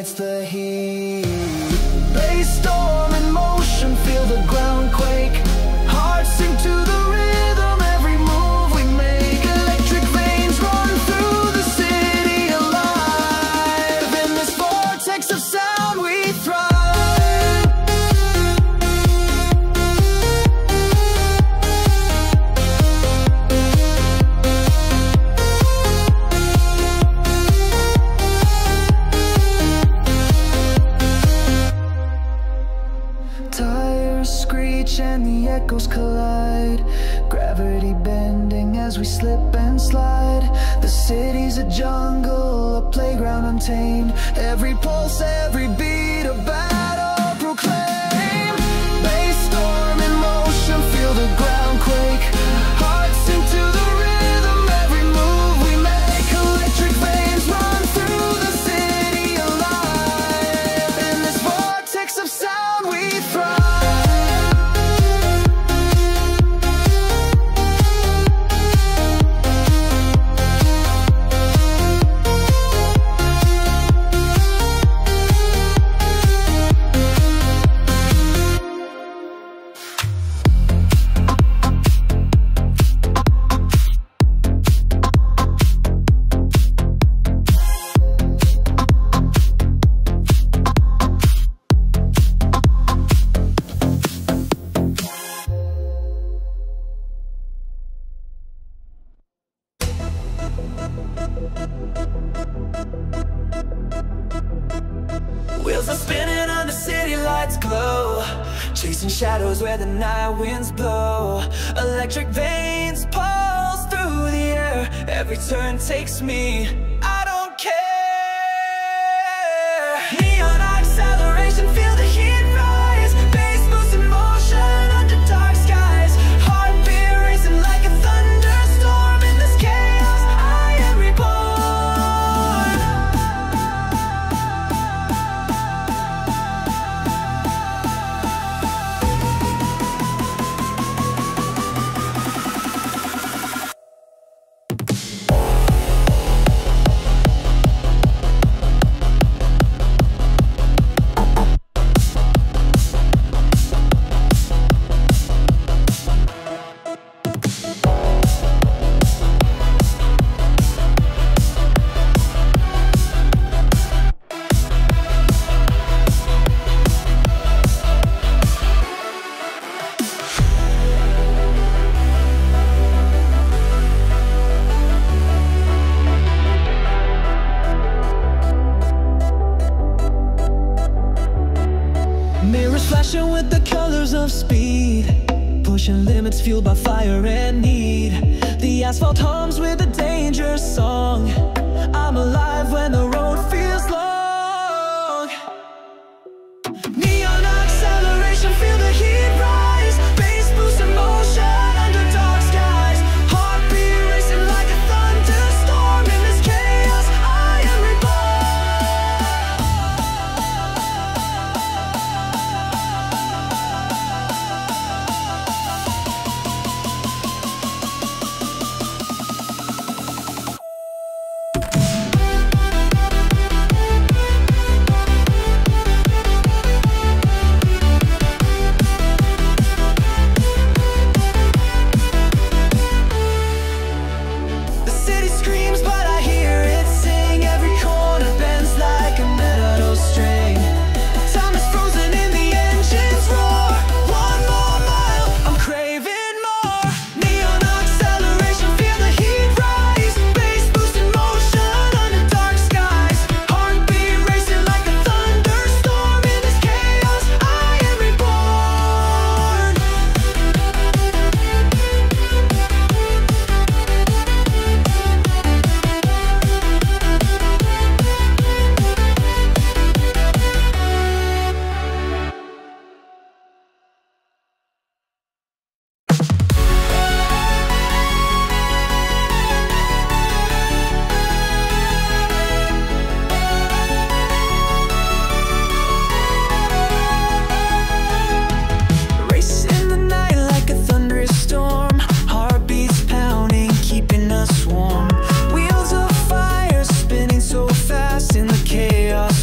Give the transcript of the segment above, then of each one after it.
it's the heat. Bassstorm in motion, feel the ground quake. Hearts sink to the rhythm, every move we make. Electric veins run through the city alive. In this vortex of sound we thrive. And the echoes collide, gravity bending as we slip and slide. The city's a jungle, a playground untamed. Every pulse, every beat, a battle proclaim. Bassstorm in motion, feel the ground quake. Hearts sink to the rhythm, every move we make. Electric veins run through the city alive. In this vortex of sound we thrive. Wheels are spinning and the city lights glow, chasing shadows where the night winds blow. Electric veins pulse through the air, every turn takes me, I don't care. Neon acceleration, feel the heat rise. Bass boost in motion under dark skies. Heartbeat racing like a thunderstorm. In this chaos, I am reborn. Mirrors flashing with the colors of speed, pushing limits fueled by fire and need. The asphalt hums with a dangerous song. I'm alive when the road feels long. Neon acceleration, feel the heat rise. Bass boost in motion under dark skies. Heartbeat racing like a thunderstorm. In this chaos, I am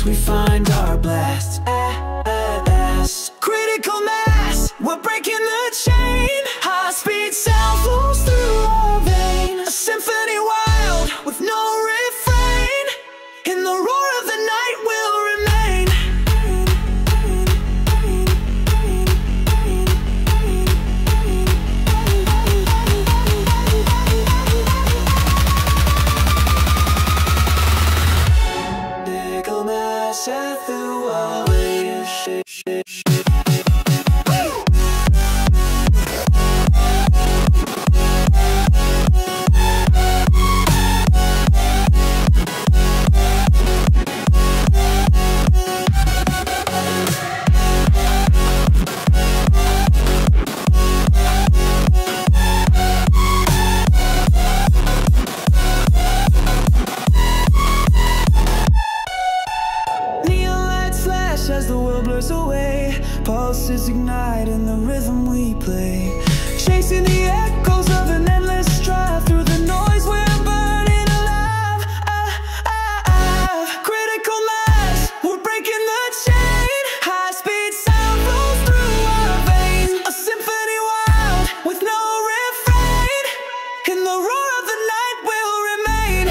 we find set the world away. As the world blurs away, pulses ignite in the rhythm we play, chasing the echoes of an endless drive through the noise. We're burning alive. Critical mass, we're breaking the chain. High speed sound flows through our veins, a symphony wild with no refrain. In the roar of the night we'll remain.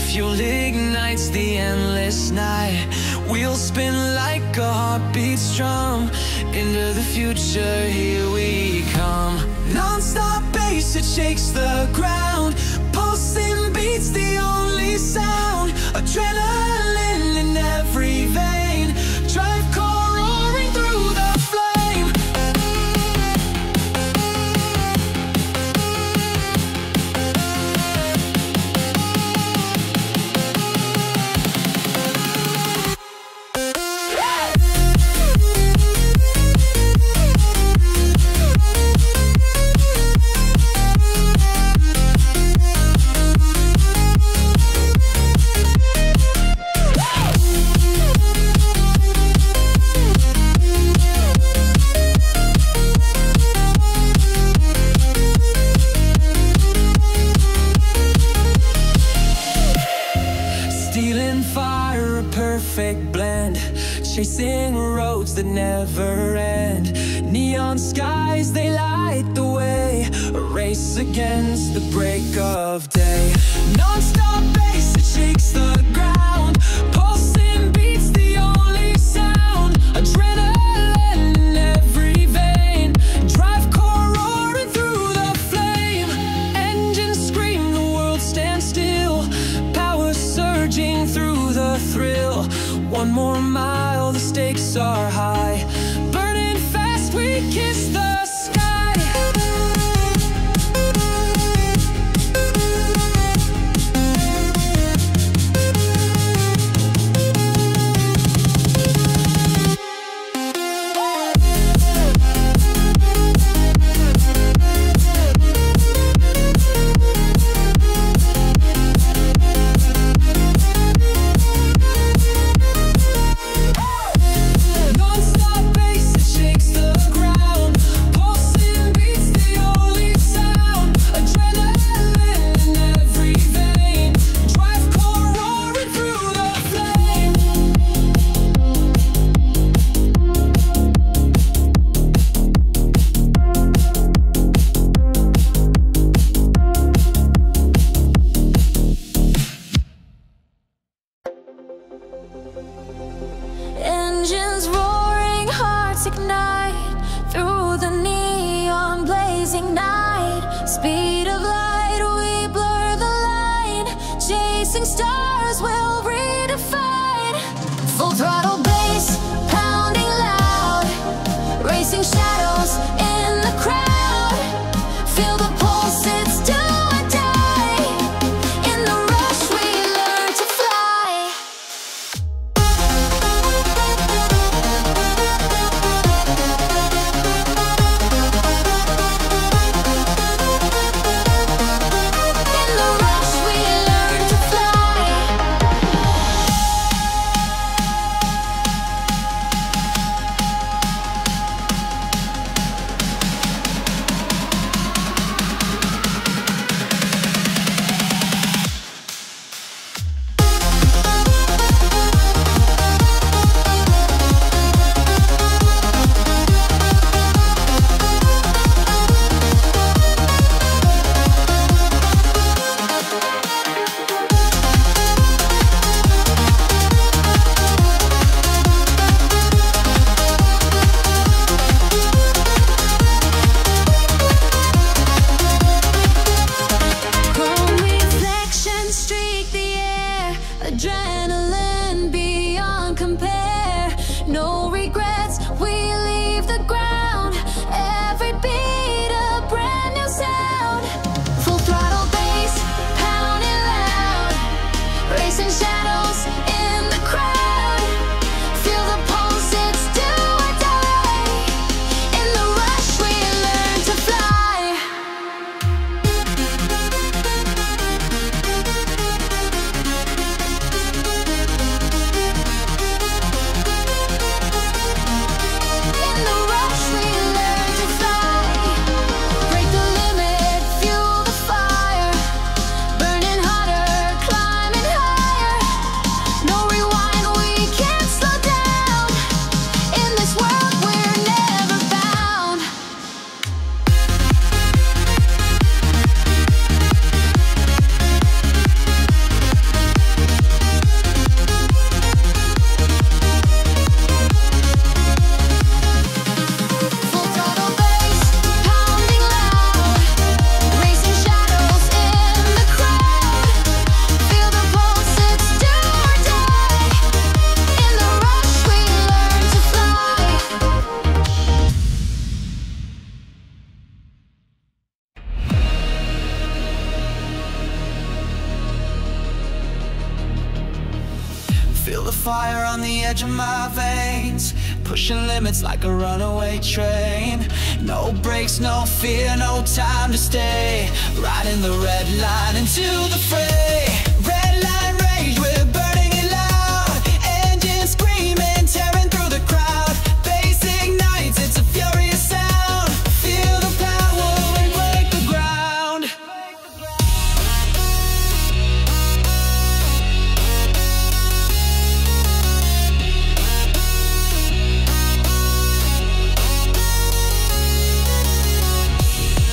Fuel ignites the endless night. Wheels spin like a heartbeat strum. Into the future, here we come. Non-stop bass, it shakes the ground. Pulsing beats, the only sound. Adrenaline in every vein. DRIVECORE roaring through the flame. Perfect blend, chasing roads that never end. Neon skies, they light the way. A race against the break of day. Non-stop bass, it shakes the ground. Pulsing beats, the only sound. Adrenaline in every vein. DRIVECORE roaring through the flame. Engines scream, the world stands still. Power surging through the thrill. One more mile, the stakes are high. Burning fast, we kiss the sky. ignite through the neon blazing night. Speed of light, we blur the line. Chasing stars will redefine. Full throttle bass, pounding loud. Racing shadows in the crowd. Feel the pulse, it's do or die. In the rush we learn to fly. In the rush we learn to fly. Chrome reflections streak the air. Adrenaline beyond compare. No regrets, we leave the ground. Every beat a brand new sound. Full throttle bass, pounding loud. Racing shadows in the crowd. Feel the pulse, it's do or die. In the rush we learn to fly. In the rush we learn to fly. Break the limit, fuel the fire. Burning hotter, climbing higher. No rewind, we can't slow down. In this world we're never bound. Full throttle bass, pounding loud. Racing shadows in the crowd. Feel the pulse, it's do or die. In the rush we learn to fly. Feel the fire on the edge of my veins, pushing limits like a runaway train. No brakes, no fear, no time to stay. Riding the red line into the fray. Red line rage, we're burning it loud. Engines screaming, tearing through the crowd. Bass ignites, it's a furious sound. Feel the power, we break the ground.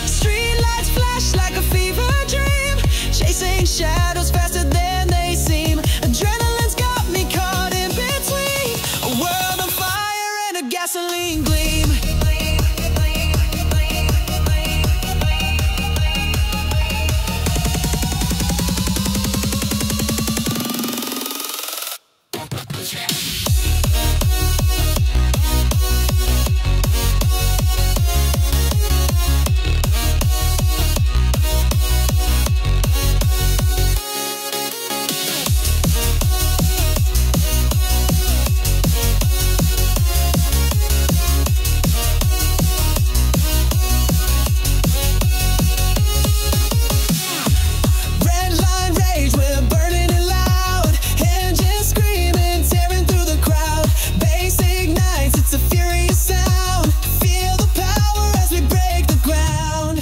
Street lights flash like a fever dream. Chasing shadows faster than they seem. Adrenaline's got me caught in between a world on fire and a gasoline gleam. Red line rage, we're burning it loud. Engines screaming, tearing through the crowd. Bass ignites, it's a furious sound. Feel the power as we break the ground.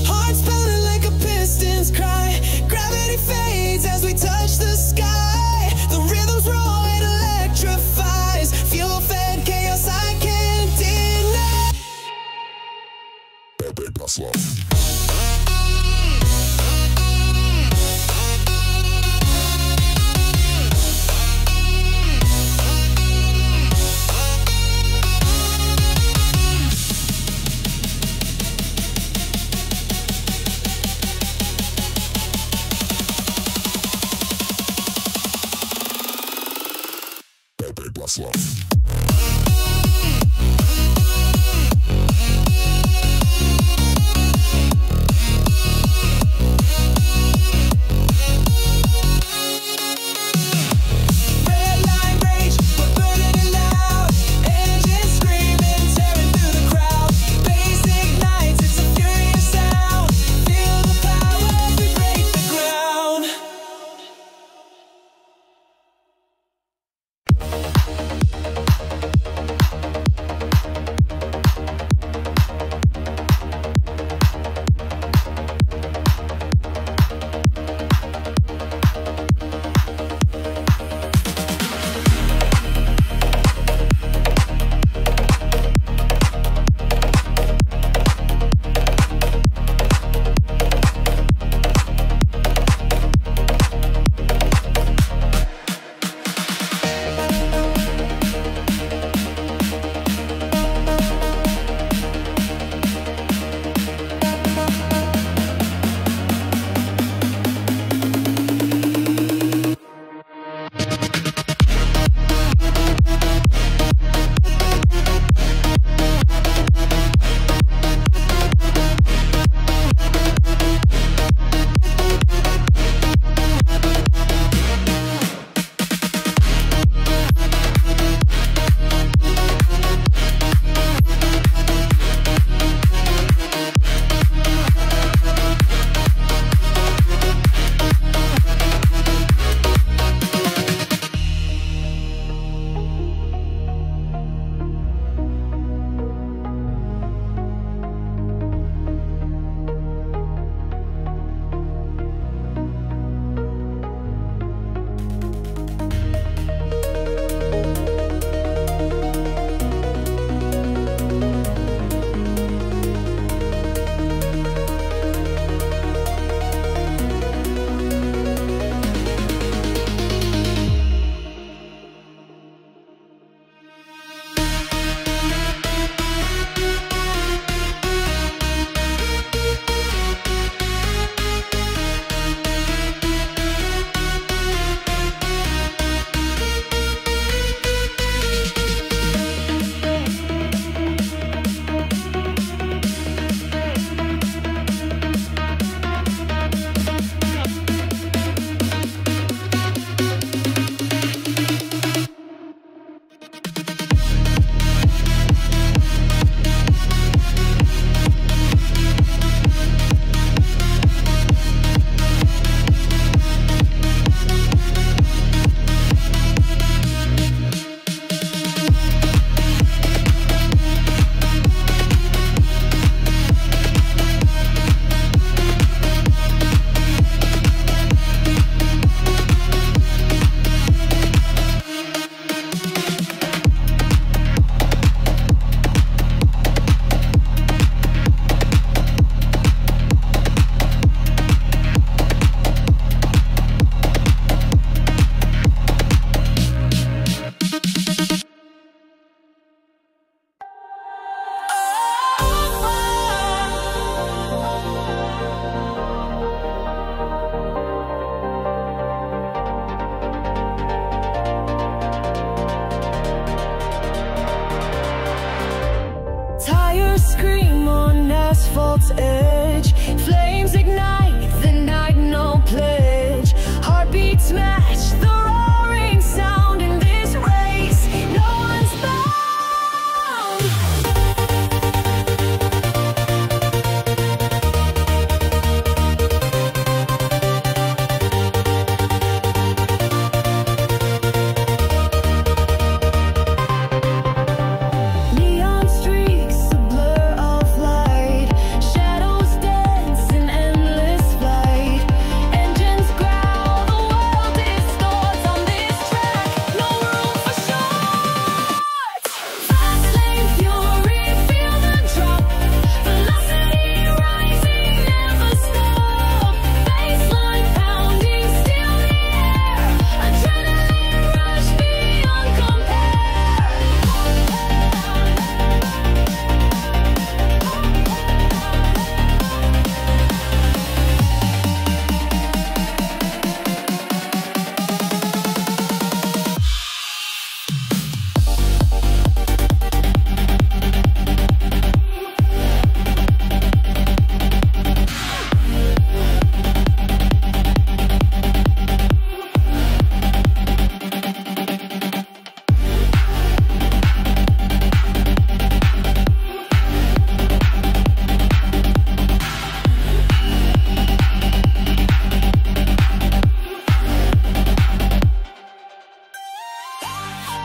Hearts pounding like a piston's cry. Gravity fades as we touch the sky. The rhythm's raw, it electrifies. Fuel fed chaos I can't deny. Hype Bassline.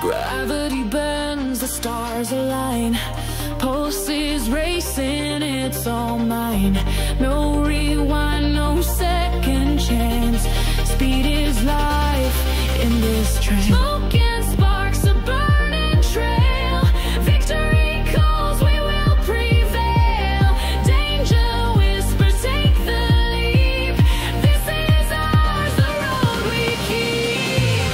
Gravity bends, the stars align. Pulses racing, it's all mine. No rewind, no second chance. Speed is life in this train. Smoke and sparks, a burning trail. Victory calls, we will prevail. Danger whispers, take the leap. This is ours, the road we keep.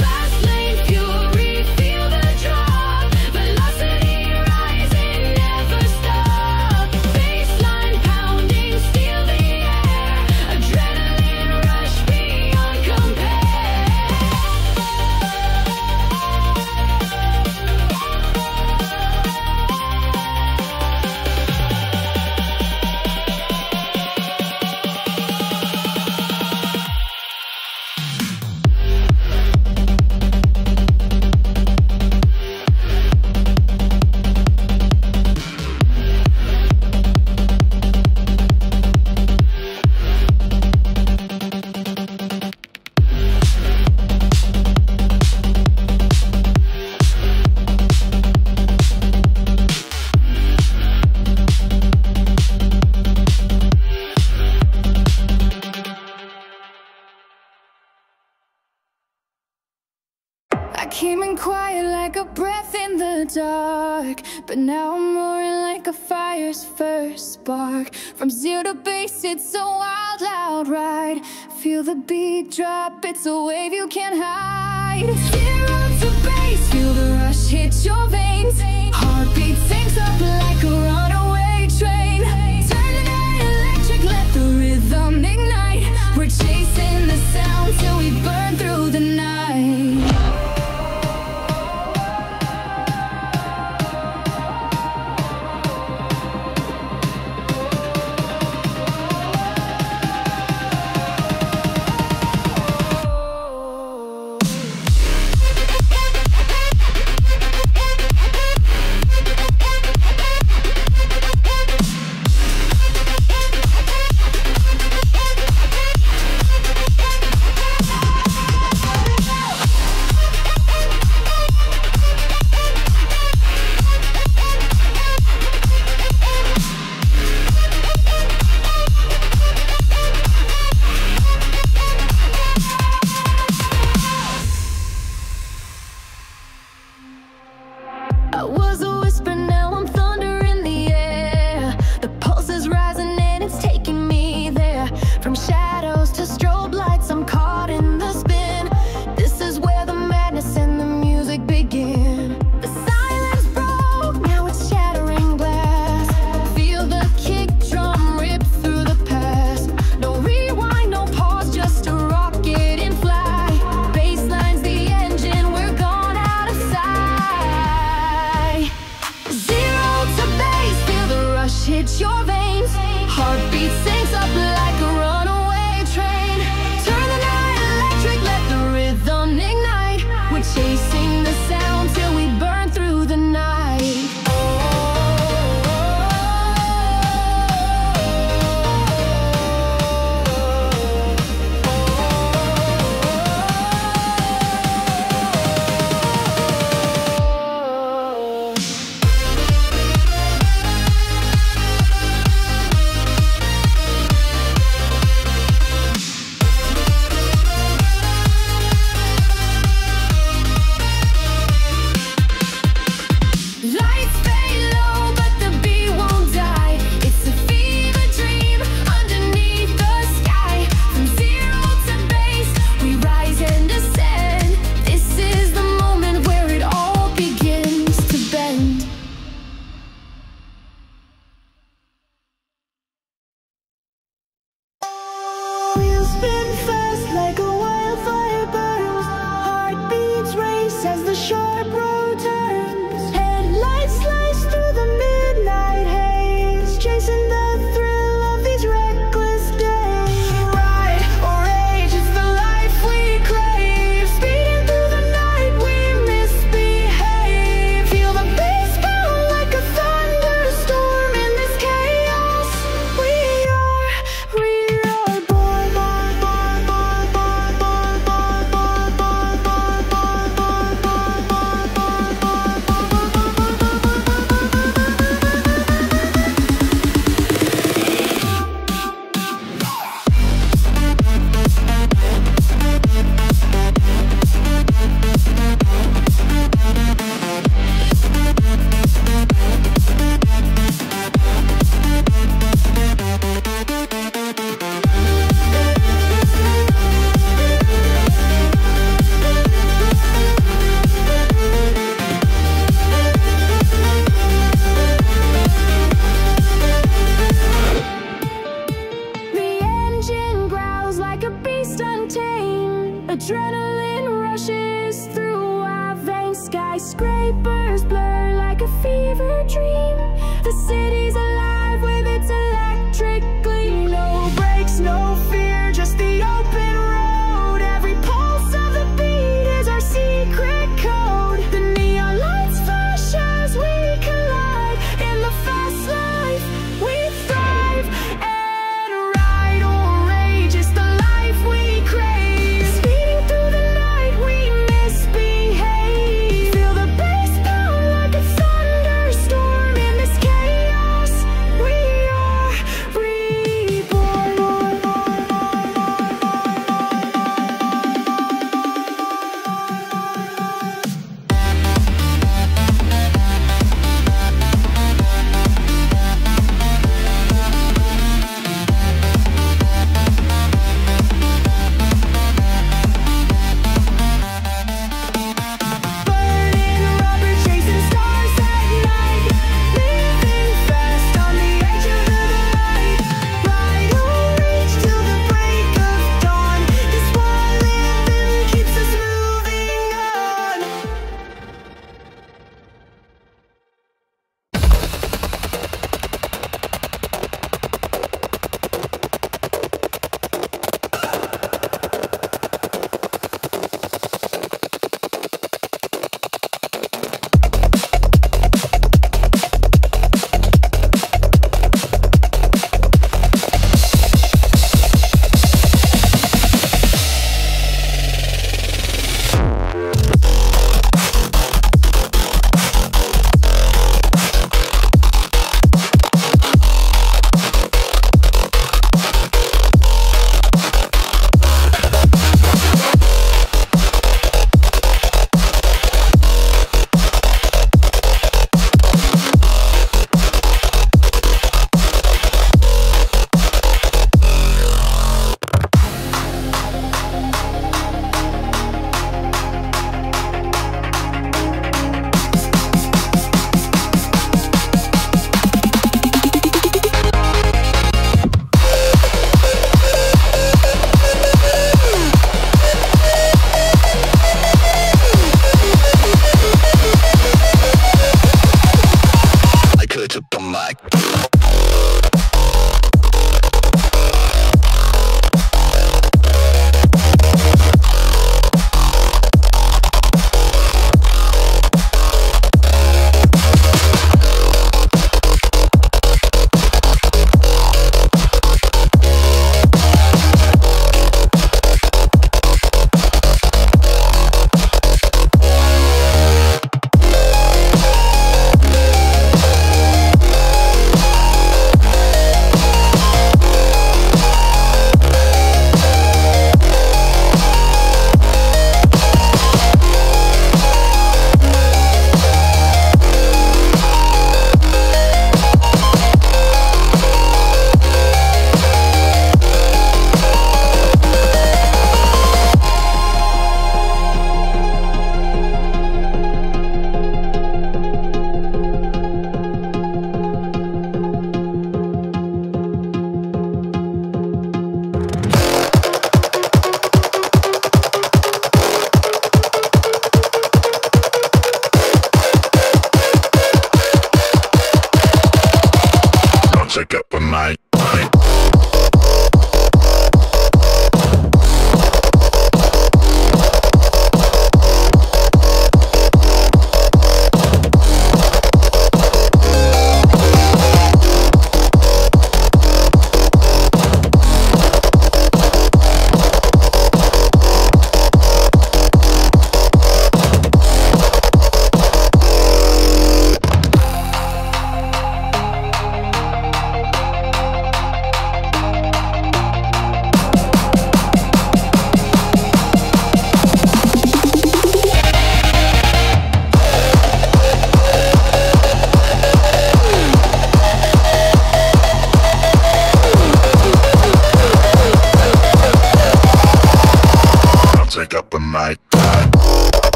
Fast lane fury, feel the drop. Velocity rising, never stop. Bassline pounding, steal the air. Adrenaline rush beyond compare. I came in quiet like a breath in the dark, but now I'm roaring like a fire's first spark. From zero to base, it's a wild, loud ride. Feel the beat drop, it's a wave you can't hide. Zero to base, feel the rush hit your veins. Heartbeat syncs up like a runaway train. Turn the night electric, let the rhythm ignite. We're chasing the sound till we burn through the night. I was a whisper, now I'm thunder in the air. The pulse is rising and it's taking me there. From shadows to strobe lights, I'm caught in the spin. This is where the madness and the music begin. The silence broke, now it's shattering glass. Feel the kick drum rip through the past. No rewind, no pause, just a rocket in flight. Bassline's the engine, we're gone out of sight. Zero to base, feel the rush hit your veins. Heartbeat syncs up like a runaway train. Turn the night electric, let the rhythm ignite. We're chasing the sound till we burn through the night. Lights fade low, but the beat won't die. It's a fever dream underneath the sky. From zero to base, we rise and descend. This is the moment where it all begins to bend. Wheels spin fast like a wildfire burns. Heartbeats race as the sharp road turns. Headlights slice through the midnight haze, chasing the thrill of these reckless days. Ride or rage, it's the life we crave. Speeding through the night, we misbehave. skyscrapers blur like a fever dream. The city's alive with its electric gleam. No brakes, no fear, just the open road. Every pulse of the beat is our secret code. The neon lights flash as we collide. In the fast life, we thrive. And ride or rage is the life we crave. Speeding through the night, we misbehave. Feel the bass pound like a thunderstorm. In this chaos, we are reborn. Burning rubber, chasing stars at night. Living fast on the edge of the light. Ride or reach till the break of dawn. This one living keeps us moving on. I could've took the mic. Check up on my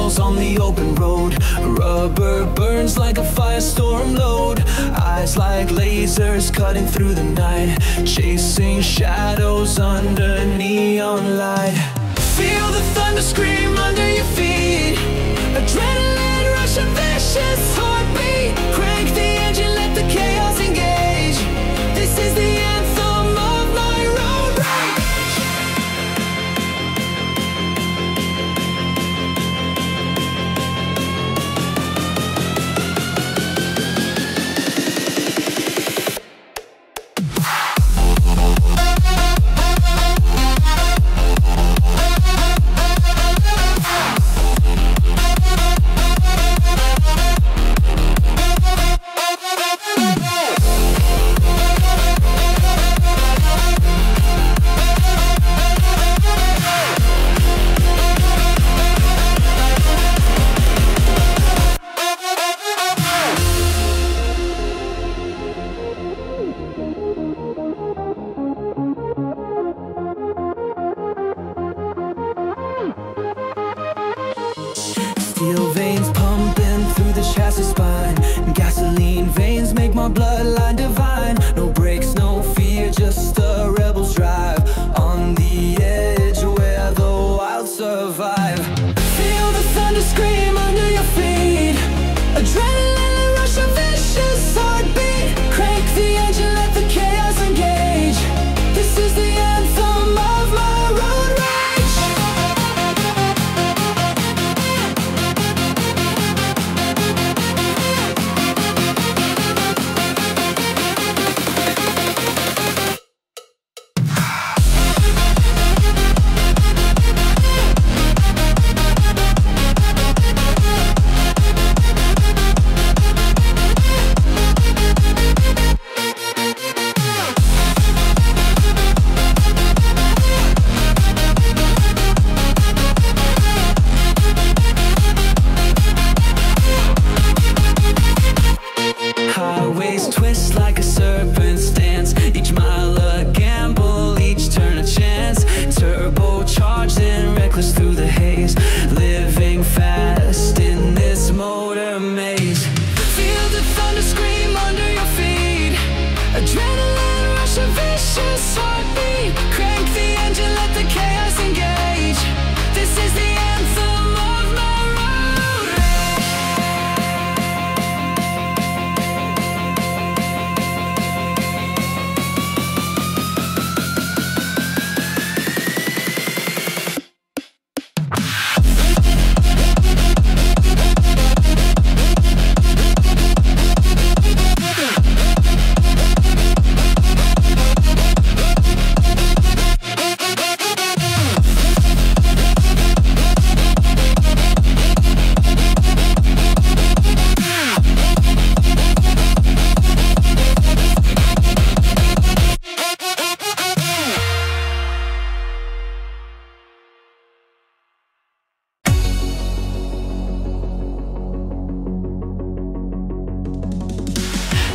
walls on the open road. Rubber burns like a firestorm load. Eyes like lasers cutting through the night, chasing shadows under neon light. Feel the thunder scream under your feet. Adrenaline rush, a vicious heartbeat. Crank the engine, let the chaos engage. This is the anthem of my road rage. Steel veins pumping through the chassis spine. Gasoline veins make my bloodline divine. No brakes, no fear, just a rebel's drive. On the edge where the wild survive. Feel the thunder scream under your feet. Adrenaline rush, a vicious heartbeat. Crank the engine, let the chaos engage. This is the anthem of my road rage. Highways twist like a serpent's dance. Each mile a gamble, each turn a chance. Turbocharged and reckless through the haze. Living fast in this motor maze. Feel the thunder scream under your feet. Adrenaline rush, a vicious heartbeat. Crank the engine, let the chaos engage. This is the anthem of my road rage.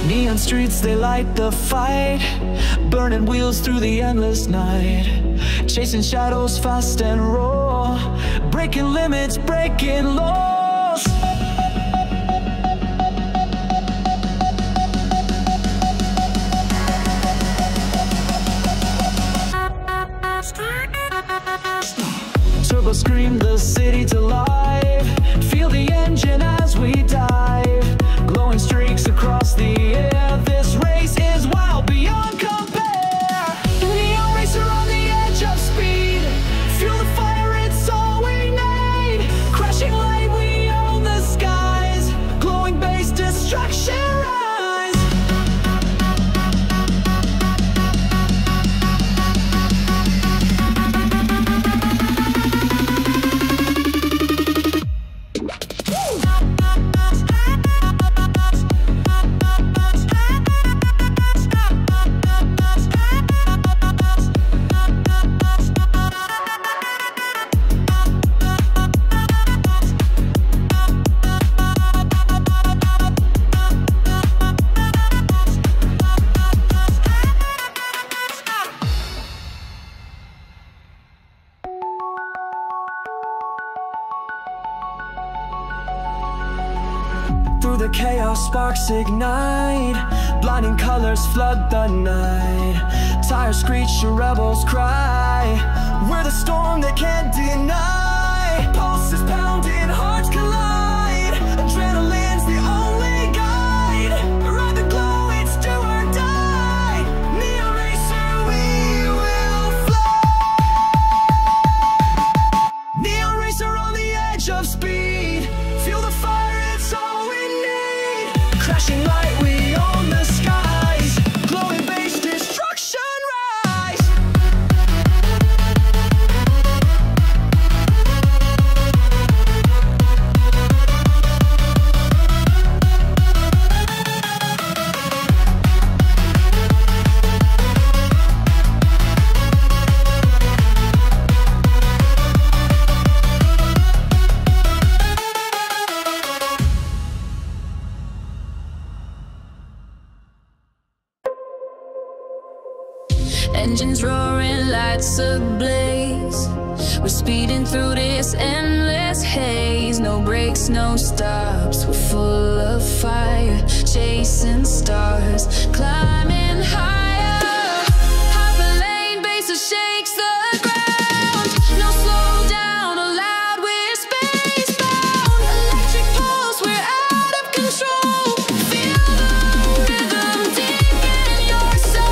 Neon streets, they light the fight. Burning wheels through the endless night. Chasing shadows fast and raw. Breaking limits, breaking laws. Turbo scream the city to life. Feel the engine as we dive. Glowing streaks across the air. This race is wild beyond compare. Neon racer on the edge of speed. Fuel the fire, it's all we need. Crashing light, we own the skies. Glowing base, destruction rise. sparks ignite, blinding colors flood the night. Tires screech, your rebels cry. We're the storm they can't deny. Pulses pounding, hearts collide. Adrenaline's the only guide. Ride the glow, it's do or die. Neon racer, we will fly. Neon racer on the edge of speed. Feel the fire, it's all we need. Crashing light, we own the skies. Glowing bass, destruction rise. Engines roaring, lights ablaze. We're speeding through this endless haze. No brakes, no stops. We're full of fire, chasing stars, climbing higher. Hyperlane bass shakes the ground. No slowdown allowed, we're spacebound. Electric pulse, we're out of control. Feel the rhythm deep in your soul.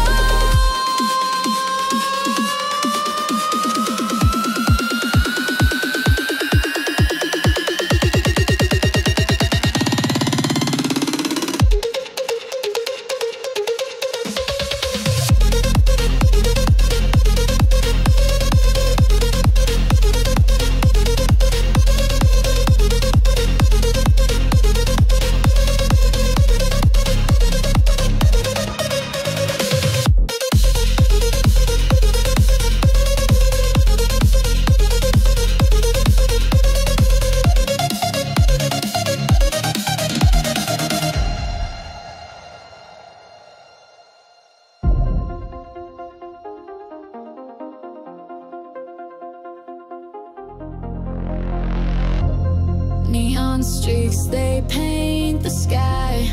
Neon streaks, they paint the sky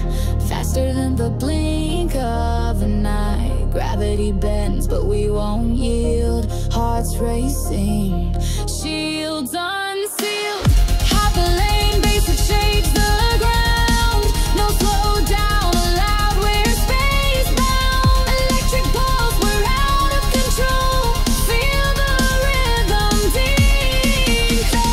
faster than the blink of an eye. Gravity bends, but we won't yield. Hearts racing, shields unsealed. Hyperlane bass that shakes the ground. No slowdown allowed, we're spacebound. Electric pulse, we're out of control. Feel the rhythm deep down.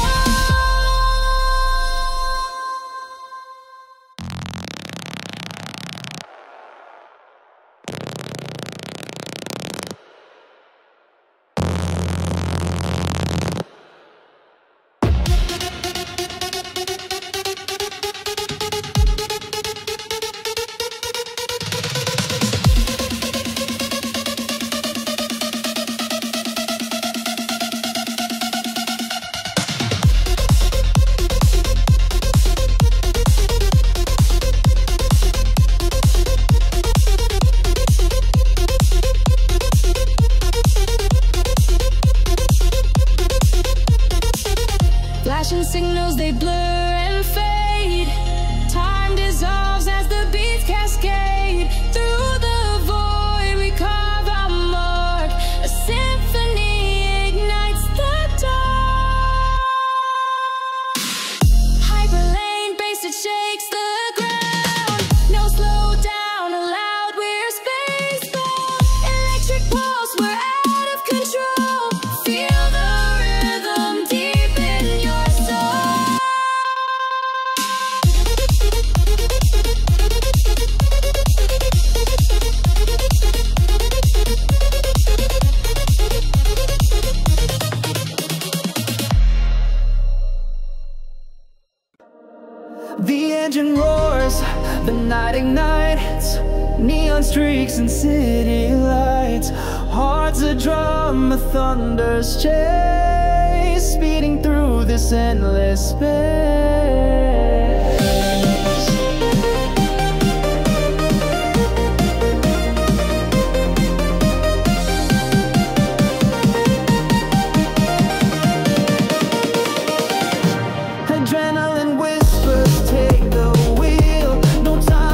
Flashing signals, they blur and fade. Time dissolves as the beats cascade. Through the void we carve our mark. A symphony ignites the dark. Hyperlane bass, it shakes the ground. No slowdown allowed, we're spacebound. Electric pulse, we're out of control. Feel the rhythm deep in your soul. The engine roars, the night ignites. Neon streaks and city lights. Hearts a drum, a thunder's chase. Speeding through this endless space. Adrenaline whispers, take the wheel. No time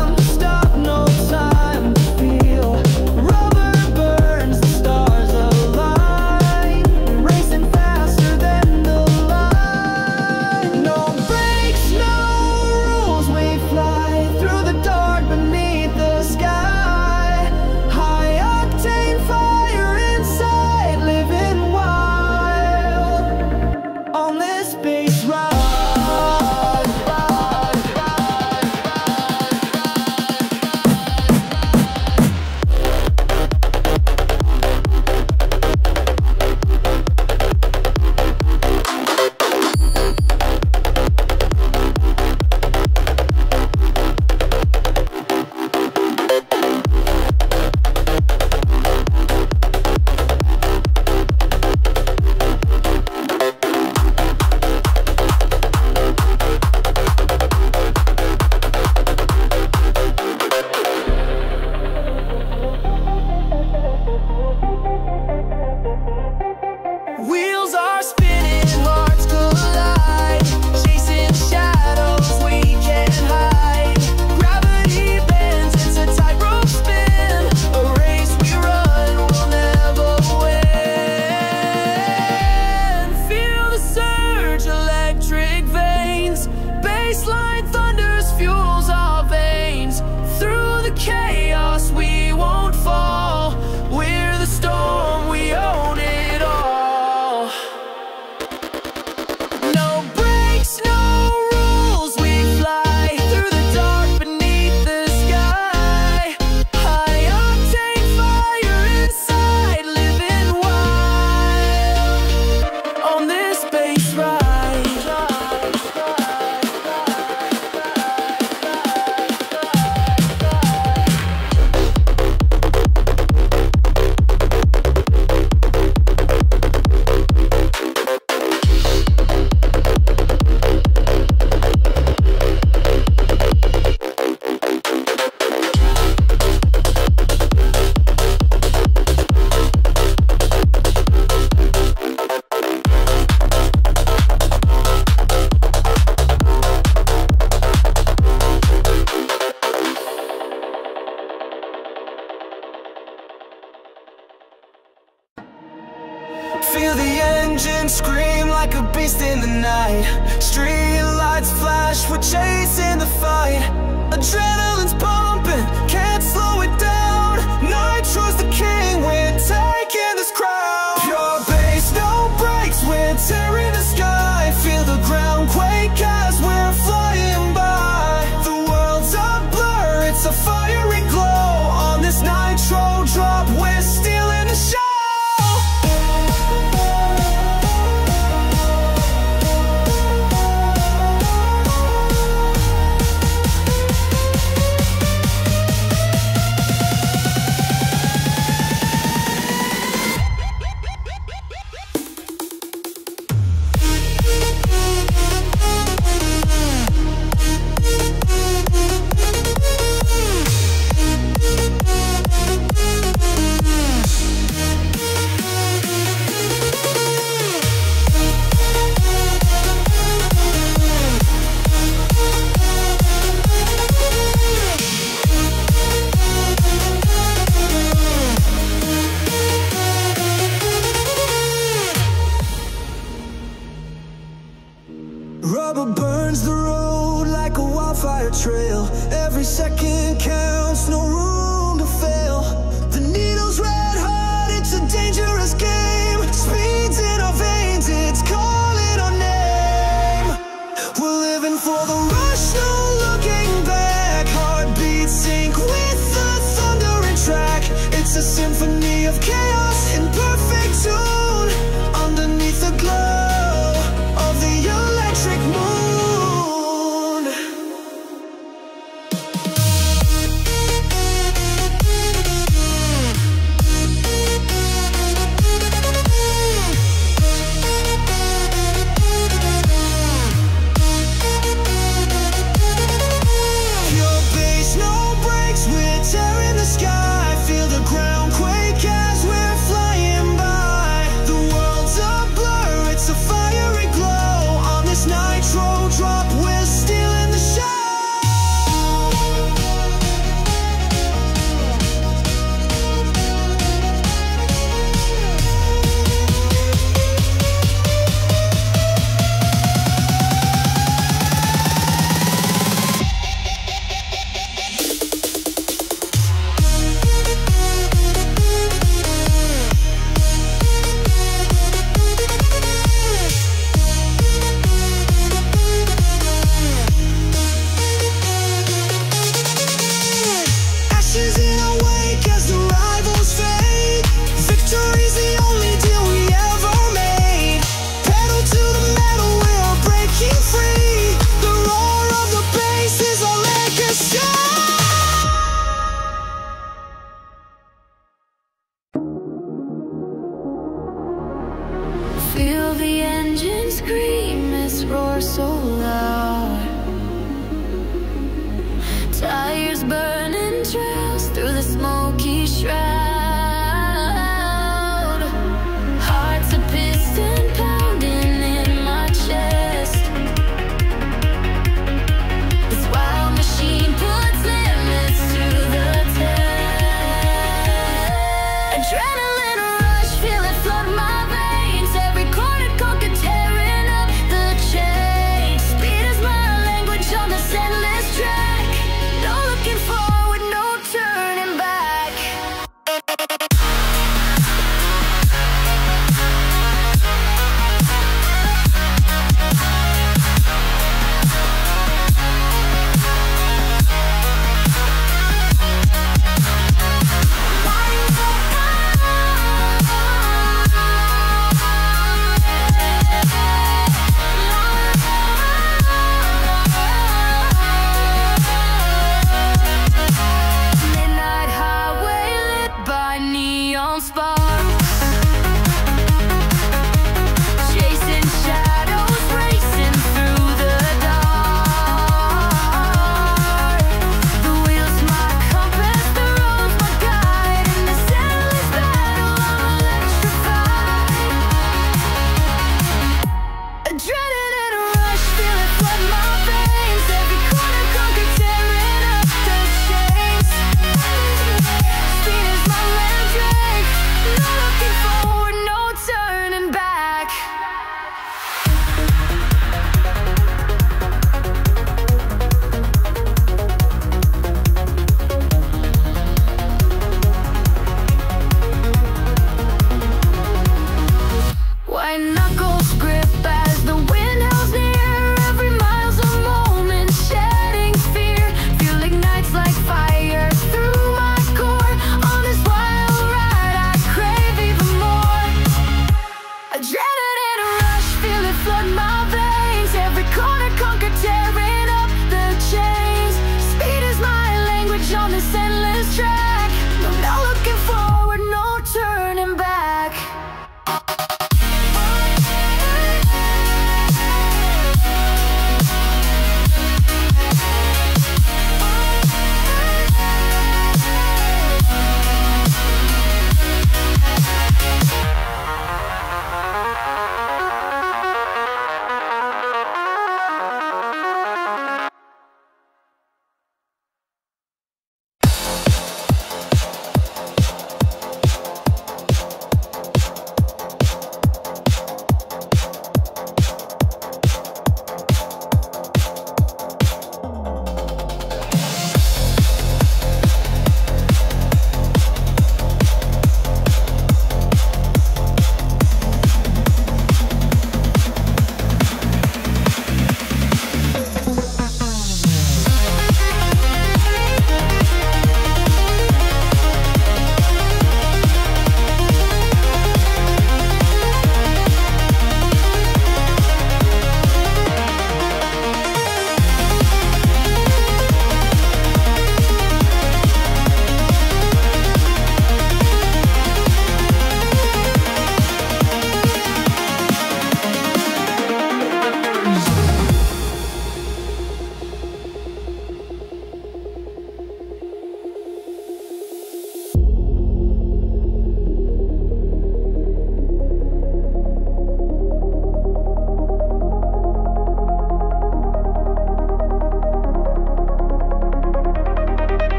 engine scream like a beast in the night. Street lights flash, we're chasing the fight. Adrenaline's pumping, can't slow it down. Nitro's the king, we're taking this crown. Pure bass, no brakes, we're tearing the sky. Feel the ground quake as we're flying by. The world's a blur, it's a fiery glow. On this nitro drop, we're stealing the show. Rubber burns the road like a wildfire trail. Every second counts, no room to fail. The needle's red hot, it's a dangerous game. Speed's in our veins, it's calling our name. We're living for the rush, no looking back. Heartbeats sync with the thundering track. It's a symphony of chaos in perfect tune. Underneath the glow of the electric moon. Pure bass, no brakes, we're tearing the sky. Feel the ground quake as we're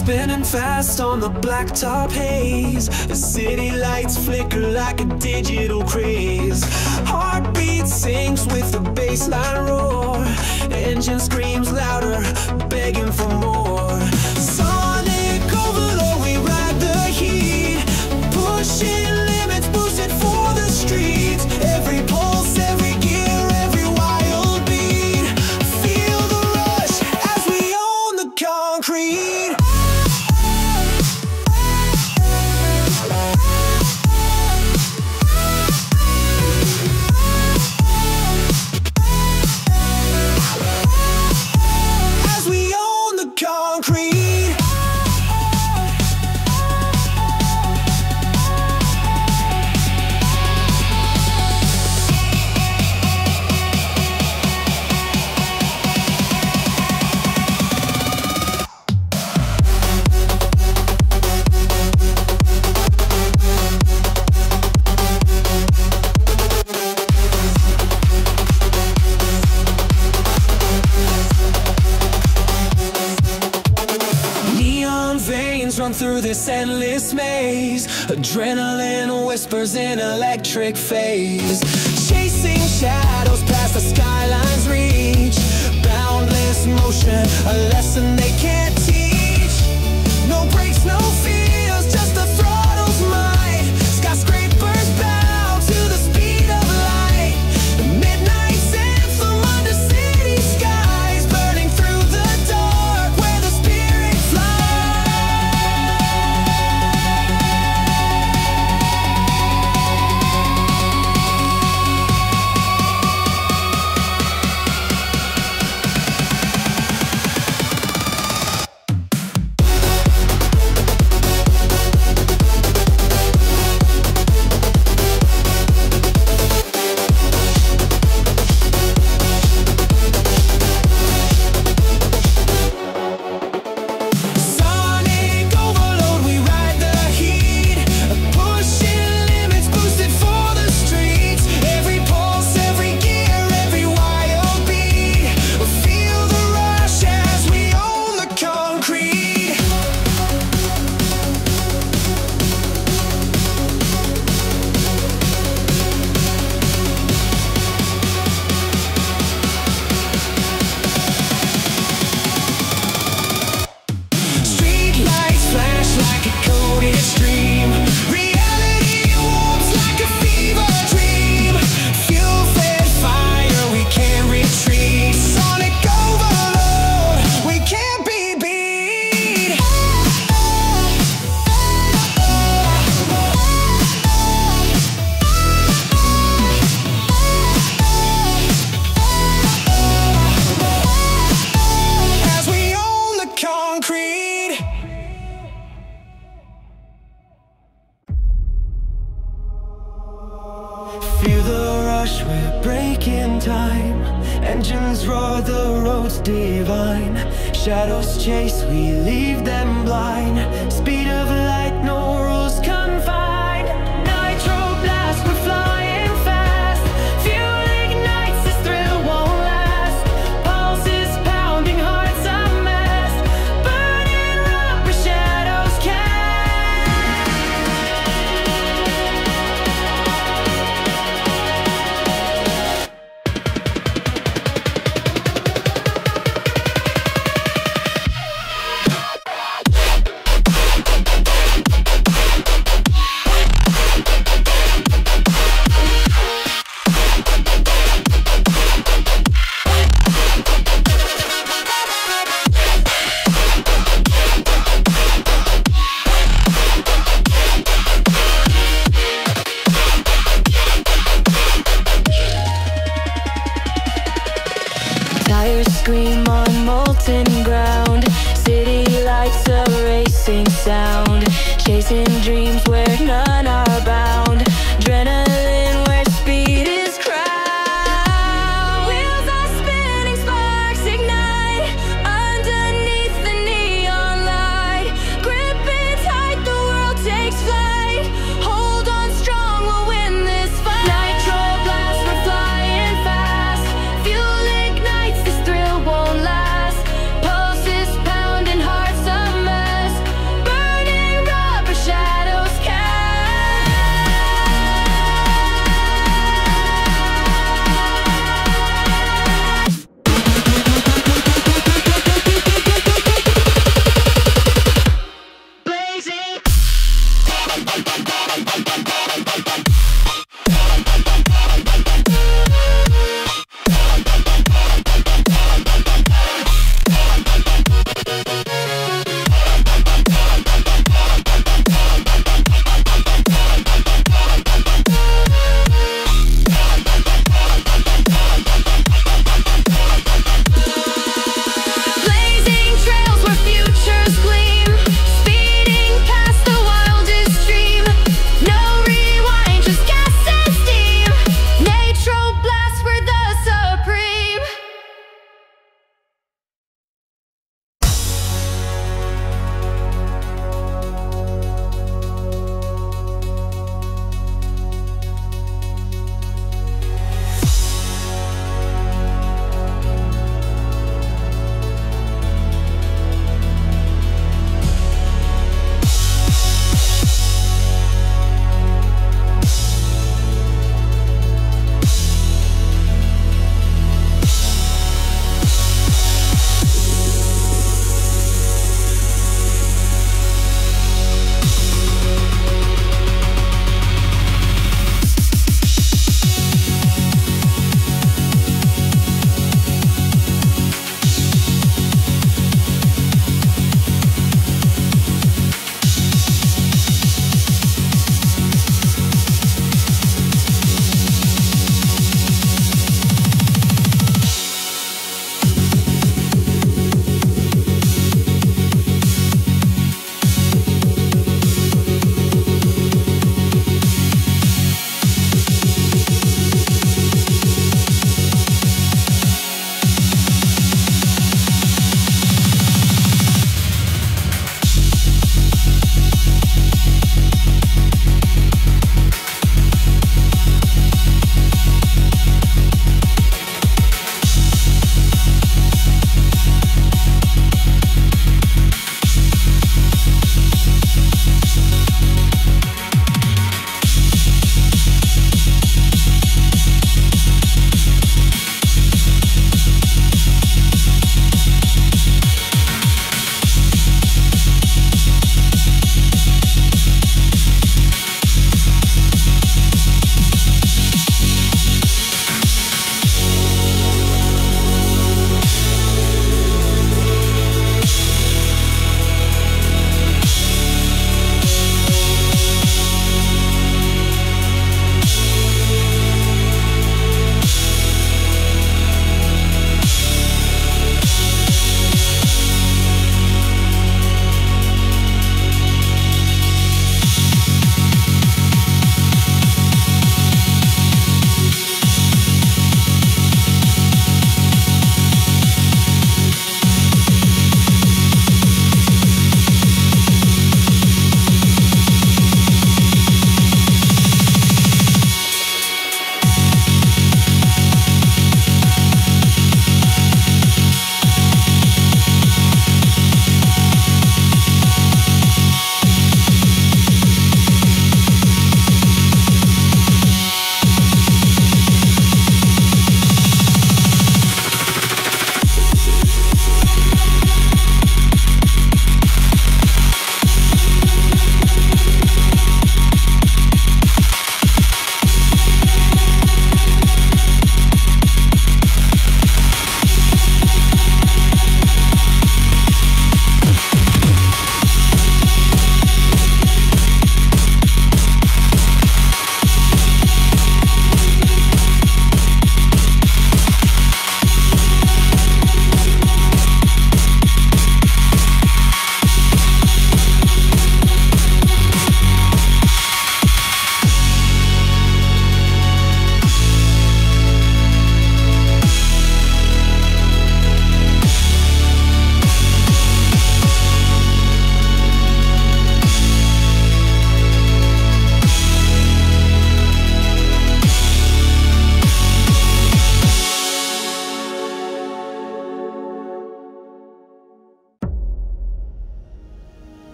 Spinning fast on the blacktop haze. The city lights flicker like a digital craze. Heartbeat sinks with the bassline roar. Engine screams louder, begging for more. Sonic overload, we ride the heat. Pushing limits, boosted for the streets. Every pulse, every gear, every wild beat. Feel the rush as we own the concrete. Run through this endless maze. Adrenaline whispers in electric phase. Chasing shadows past the skyline's reach. Boundless motion, a lesson they can't teach. No brakes, no fears, just the throttle's might. Skyscrapers bow to the speed of light. The midnight's anthem under city skies. Burning through the dark where the spirit flies. Feel the rush, we're breaking time. Engines roar, the road's divine. Shadows chase, we leave them blind. Speed of light, no rules confined. Nitro blast, we're flying fast. Fuel ignites, this thrill won't last. Pulses pounding, hearts a mess. Burning up where shadows cast. Tires scream on molten ground. City lights, a racing sound. Chasing dreams where none are bound. Adrenaline where speed is crowned. Wheels are spinning, sparks ignite. Underneath the neon light. Gripping tight, the world takes flight. Hold on strong, we'll win this fight. Nitro blast, we're flying fast. Fuel ignites, this thrill won't last. Pulses pounding, hearts a mess.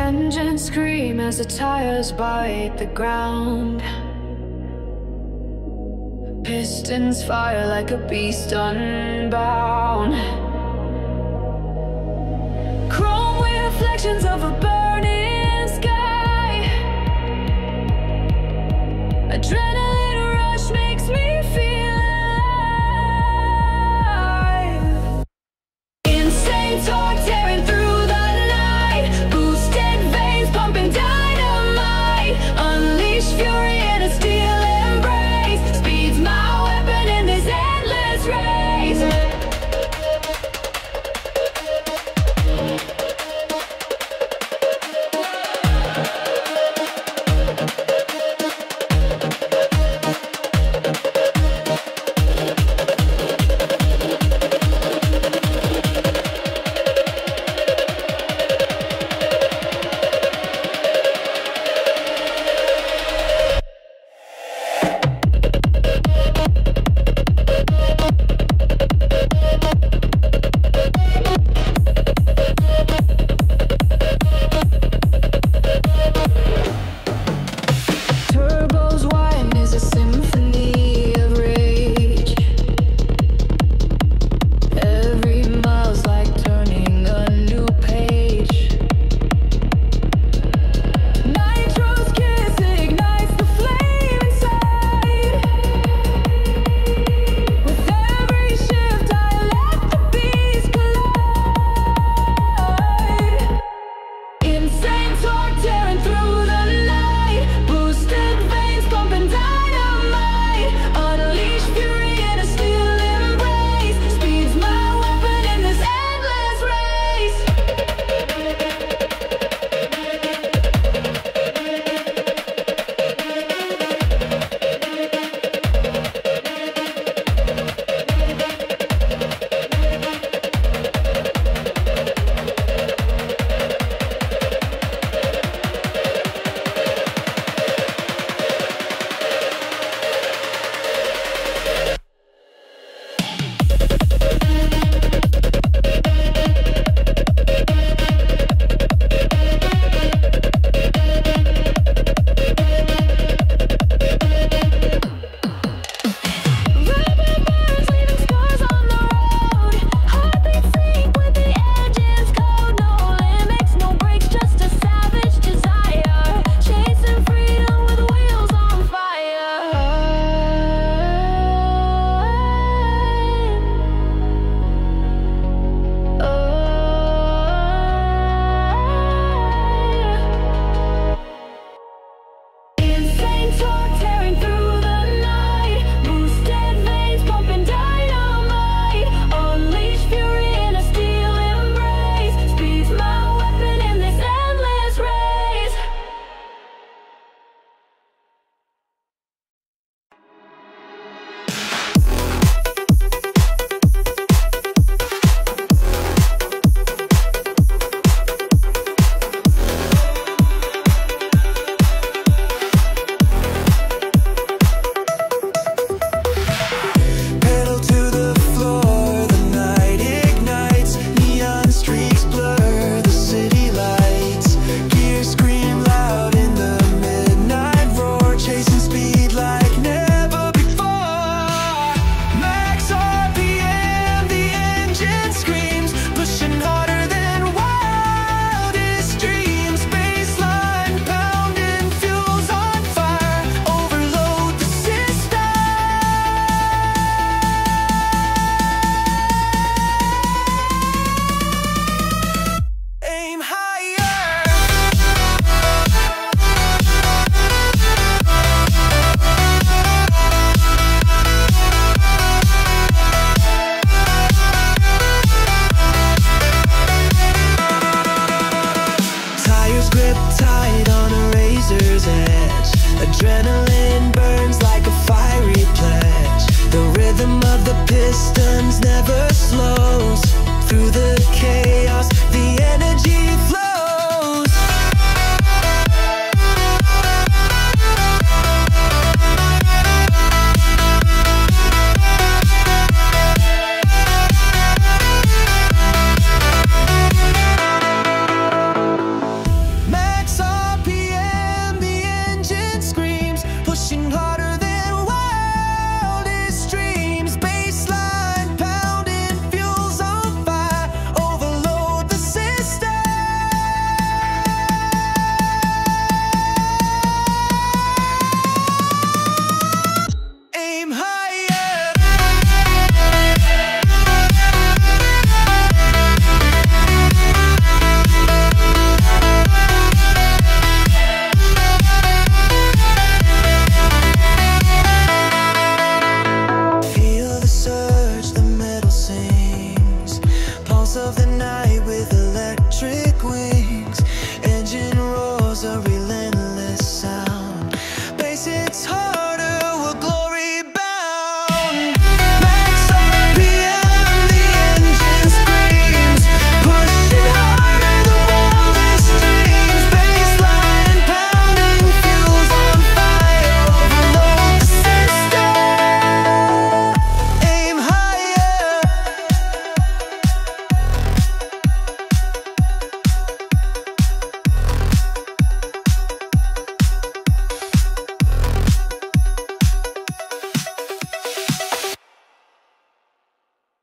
engines scream as the tires bite the ground. Pistons fire like a beast unbound. Chrome reflections of a burning sky. Adrenaline rush makes me feel alive. Insane torque tearing through the night. Boosted veins pumping dynamite. Unleash fury in a steel embrace. Speed's my weapon in this endless race. Turbo's whine is a symphony of rage. Every mile's like turning a new page. Nitro's kiss ignites the flame inside. With every shift I let the beast collide. Insane torque tearing through the night. Boosted veins pumping dynamite. Unleash fury in a steel embrace. Speed's my weapon in this endless race. Rubber burns leaving scars on the road. Heartbeat sync with the engine's code. No limits, no brakes, just a savage desire. Chasing freedom with wheels on fire. Insane torque tearing through the night. Boosted veins pumping dynamite. Unleash fury in a steel embrace. Speed's my weapon in this endless race. Pedal to the floor, the night ignites. Neon streaks blur the city lights. Gears scream loud in the midnight roar. Chasing speed like never before. Max RPM, the engine screams. Pushing harder than wildest dreams. Bassline pounding, fuels on fire. Overload the system. Aim higher. Tires grip tight on a razor's edge. Adrenaline burns like a fiery pledge. The rhythm of the pistons never slows. Through the